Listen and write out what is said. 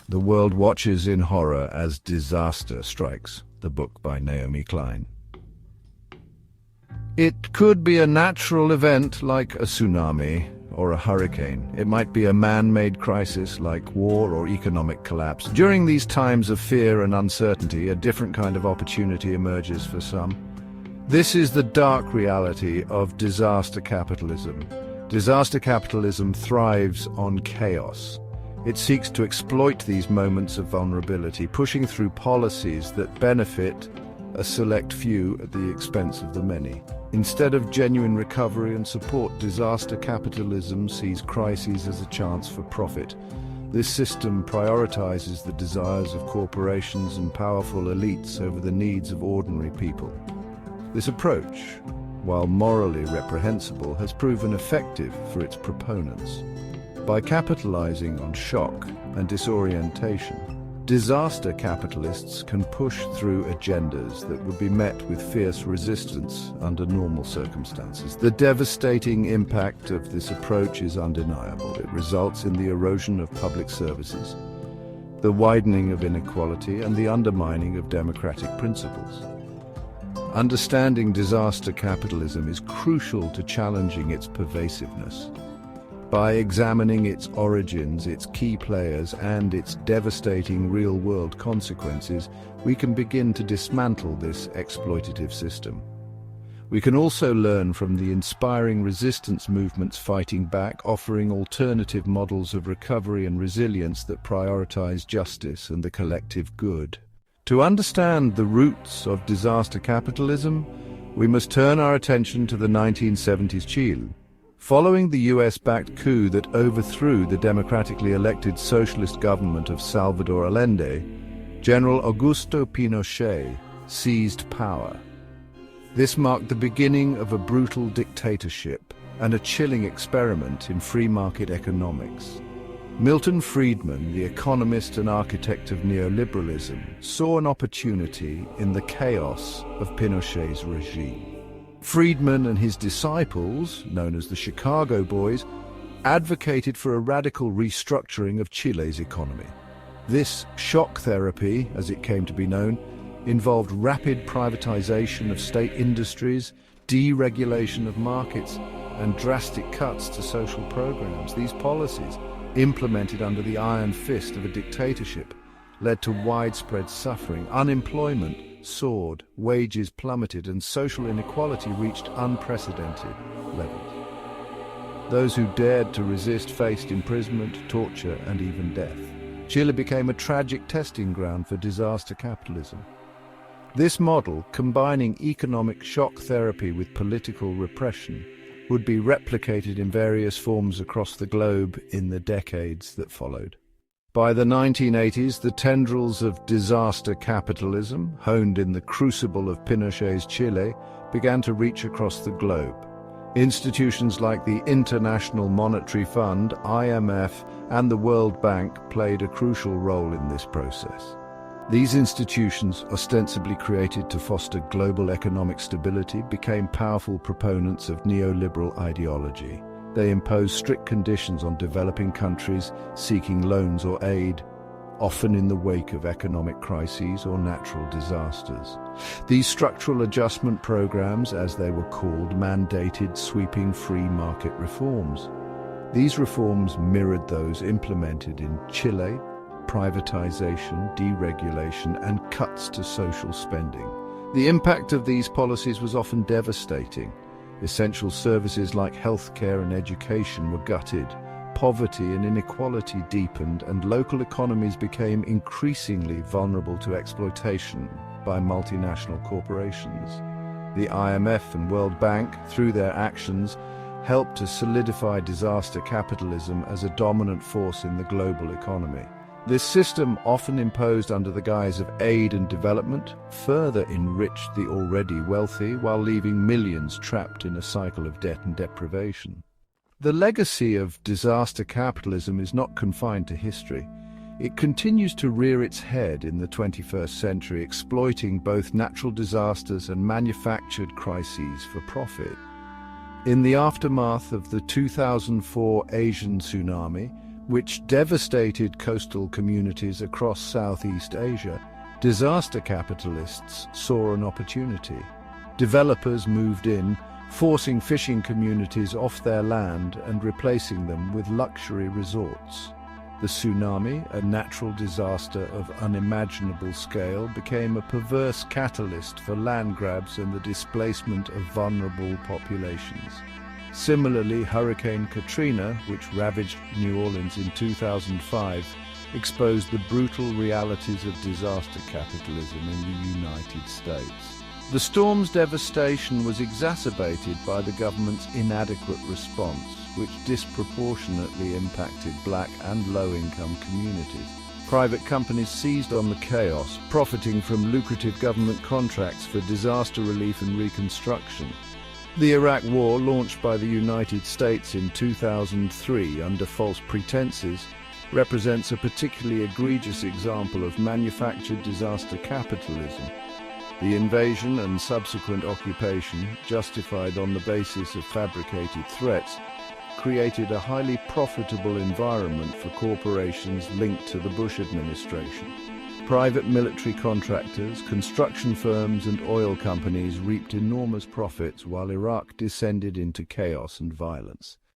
The world watches in horror as disaster strikes. The book by Naomi Klein. It could be a natural event like a tsunami or a hurricane. It might be a man-made crisis like war or economic collapse. During these times of fear and uncertainty, a different kind of opportunity emerges for some. This is the dark reality of disaster capitalism. Disaster capitalism thrives on chaos. It seeks to exploit these moments of vulnerability, pushing through policies that benefit a select few at the expense of the many. Instead of genuine recovery and support, disaster capitalism sees crises as a chance for profit. This system prioritizes the desires of corporations and powerful elites over the needs of ordinary people. This approach, while morally reprehensible, has proven effective for its proponents. By capitalizing on shock and disorientation, disaster capitalists can push through agendas that would be met with fierce resistance under normal circumstances. The devastating impact of this approach is undeniable. It results in the erosion of public services, the widening of inequality, and the undermining of democratic principles. Understanding disaster capitalism is crucial to challenging its pervasiveness. By examining its origins, its key players, and its devastating real-world consequences, we can begin to dismantle this exploitative system. We can also learn from the inspiring resistance movements fighting back, offering alternative models of recovery and resilience that prioritize justice and the collective good. To understand the roots of disaster capitalism, we must turn our attention to the 1970s Chile. Following the US-backed coup that overthrew the democratically elected socialist government of Salvador Allende, General Augusto Pinochet seized power. This marked the beginning of a brutal dictatorship and a chilling experiment in free market economics. Milton Friedman, the economist and architect of neoliberalism, saw an opportunity in the chaos of Pinochet's regime. Friedman and his disciples, known as the Chicago Boys, advocated for a radical restructuring of Chile's economy. This shock therapy, as it came to be known, involved rapid privatization of state industries, deregulation of markets, and drastic cuts to social programs. These policies, implemented under the iron fist of a dictatorship, led to widespread suffering. Unemployment soared, wages plummeted, and social inequality reached unprecedented levels. Those who dared to resist faced imprisonment, torture, and even death. Chile became a tragic testing ground for disaster capitalism. This model, combining economic shock therapy with political repression, would be replicated in various forms across the globe in the decades that followed. By the 1980s, the tendrils of disaster capitalism, honed in the crucible of Pinochet's Chile, began to reach across the globe. Institutions like the International Monetary Fund, IMF, and the World Bank played a crucial role in this process. These institutions, ostensibly created to foster global economic stability, became powerful proponents of neoliberal ideology. They imposed strict conditions on developing countries seeking loans or aid, often in the wake of economic crises or natural disasters. These structural adjustment programs, as they were called, mandated sweeping free market reforms. These reforms mirrored those implemented in Chile: privatization, deregulation, and cuts to social spending. The impact of these policies was often devastating. Essential services like healthcare and education were gutted, poverty and inequality deepened, and local economies became increasingly vulnerable to exploitation by multinational corporations. The IMF and World Bank, through their actions, helped to solidify disaster capitalism as a dominant force in the global economy. This system, often imposed under the guise of aid and development, further enriched the already wealthy while leaving millions trapped in a cycle of debt and deprivation. The legacy of disaster capitalism is not confined to history. It continues to rear its head in the 21st century, exploiting both natural disasters and manufactured crises for profit. In the aftermath of the 2004 Asian tsunami, which devastated coastal communities across Southeast Asia, disaster capitalists saw an opportunity. Developers moved in, forcing fishing communities off their land and replacing them with luxury resorts. The tsunami, a natural disaster of unimaginable scale, became a perverse catalyst for land grabs and the displacement of vulnerable populations. Similarly, Hurricane Katrina, which ravaged New Orleans in 2005, exposed the brutal realities of disaster capitalism in the United States. The storm's devastation was exacerbated by the government's inadequate response, which disproportionately impacted black and low-income communities. Private companies seized on the chaos, profiting from lucrative government contracts for disaster relief and reconstruction. The Iraq War, launched by the United States in 2003 under false pretenses, represents a particularly egregious example of manufactured disaster capitalism. The invasion and subsequent occupation, justified on the basis of fabricated threats, created a highly profitable environment for corporations linked to the Bush administration. Private military contractors, construction firms and oil companies reaped enormous profits while Iraq descended into chaos and violence.